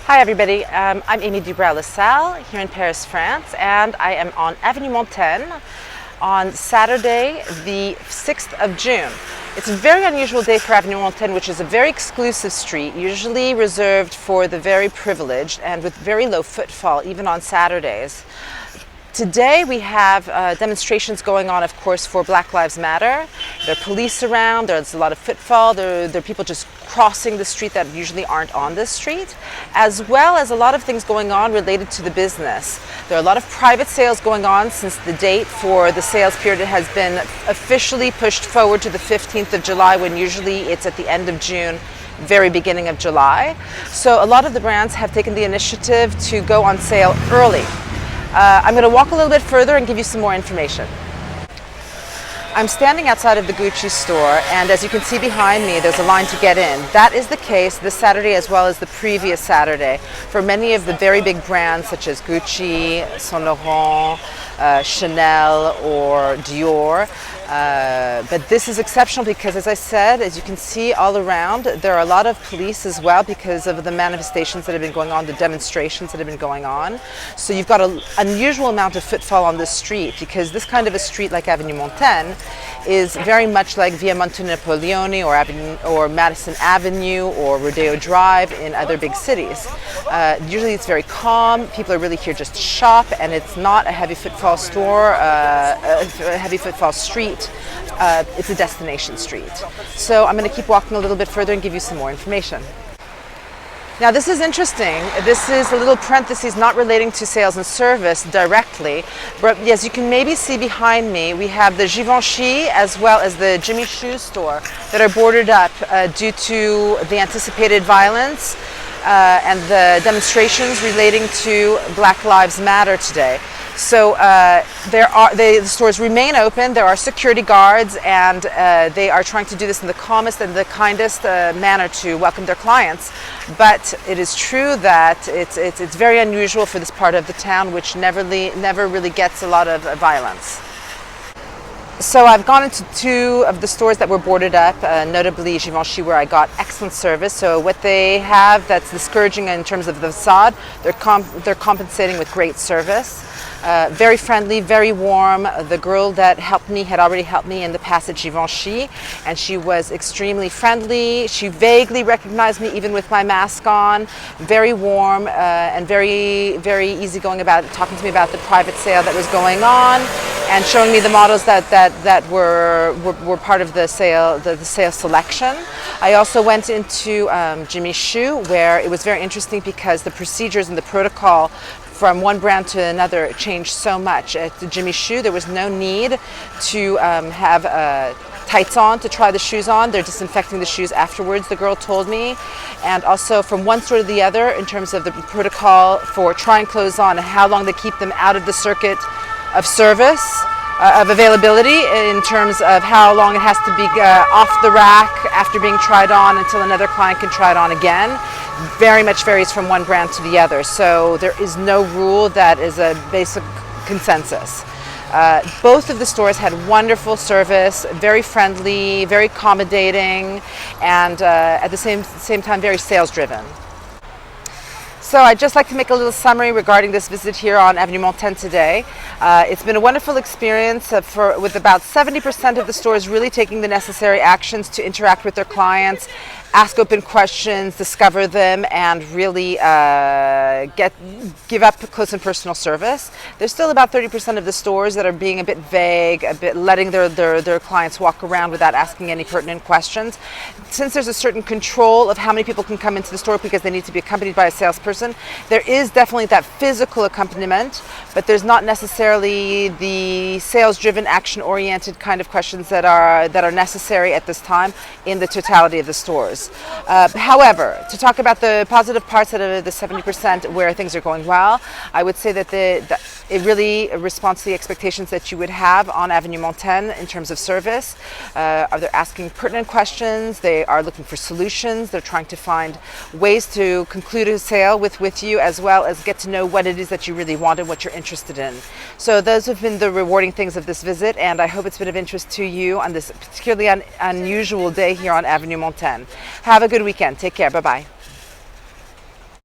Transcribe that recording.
Hi everybody, I'm Amy du Brow-Lassalle here in Paris, France, and I am on Avenue Montaigne on Saturday the 6th of June. It's a very unusual day for Avenue Montaigne, which is a very exclusive street, usually reserved for the very privileged and with very low footfall, even on Saturdays. Today we have demonstrations going on, of course, for Black Lives Matter. There are police around, there's a lot of footfall, there are people just crossing the street that usually aren't on this street, as well as a lot of things going on related to the business. There are a lot of private sales going on since the date for the sales period has been officially pushed forward to the 15th of July, when usually it's at the end of June, very beginning of July. So a lot of the brands have taken the initiative to go on sale early. I'm going to walk a little bit further and give you some more information. I'm standing outside of the Gucci store, and as you can see behind me, there's a line to get in. That is the case this Saturday as well as the previous Saturday for many of the very big brands such as Gucci, Saint Laurent, Chanel or Dior. But this is exceptional because, as I said, as you can see all around, there are a lot of police as well because of the manifestations that have been going on, the demonstrations that have been going on. So you've got an unusual amount of footfall on this street, because this kind of a street like Avenue Montaigne is very much like Via Monte Napoleone or Madison Avenue or Rodeo Drive in other big cities. Usually it's very calm, people are really here just to shop, and it's not a heavy footfall store, a heavy footfall street. It's a destination street. So I'm going to keep walking a little bit further and give you some more information. Now this is interesting. This is a little parenthesis not relating to sales and service directly, but as you can maybe see behind me, we have the Givenchy as well as the Jimmy Choo store that are boarded up due to the anticipated violence and the demonstrations relating to Black Lives Matter today. So the stores remain open, there are security guards, and they are trying to do this in the calmest and the kindest manner to welcome their clients. But it is true that it's very unusual for this part of the town, which never really gets a lot of violence. So I've gone into two of the stores that were boarded up, notably Givenchy, where I got excellent service. So what they have that's discouraging in terms of the facade, they're compensating with great service. Very friendly, very warm. The girl that helped me had already helped me in the past at Givenchy, and she was extremely friendly. She vaguely recognized me even with my mask on. Very warm and very easygoing about talking to me about the private sale that was going on, and showing me the models that were part of the sale, the sale selection. I also went into Jimmy Choo, where it was very interesting because the procedures and the protocol from one brand to another changed so much. At the Jimmy Choo, there was no need to have tights on to try the shoes on. They're disinfecting the shoes afterwards, the girl told me. And also from one store to the other, in terms of the protocol for trying clothes on and how long they keep them out of the circuit of service, of availability, in terms of how long it has to be off the rack after being tried on until another client can try it on again. Very much varies from one brand to the other. So there is no rule that is a basic consensus. Both of the stores had wonderful service, very friendly, very accommodating, and at the same time very sales driven. So I'd just like to make a little summary regarding this visit here on Avenue Montaigne today. It's been a wonderful experience with about 70% of the stores really taking the necessary actions to interact with their clients, ask open questions, discover them, and really give up close and personal service. There's still about 30% of the stores that are being a bit vague, a bit letting their clients walk around without asking any pertinent questions. Since there's a certain control of how many people can come into the store because they need to be accompanied by a salesperson, there is definitely that physical accompaniment, but there's not necessarily the sales-driven, action-oriented kind of questions that are necessary at this time in the totality of the stores. However, to talk about the positive parts out of the 70% where things are going well, I would say that it really responds to the expectations that you would have on Avenue Montaigne in terms of service. They're asking pertinent questions, they are looking for solutions, they're trying to find ways to conclude a sale with you, as well as get to know what it is that you really want and what you're interested in. So those have been the rewarding things of this visit, and I hope it's been of interest to you on this particularly unusual day here on Avenue Montaigne. Have a good weekend. Take care. Bye-bye.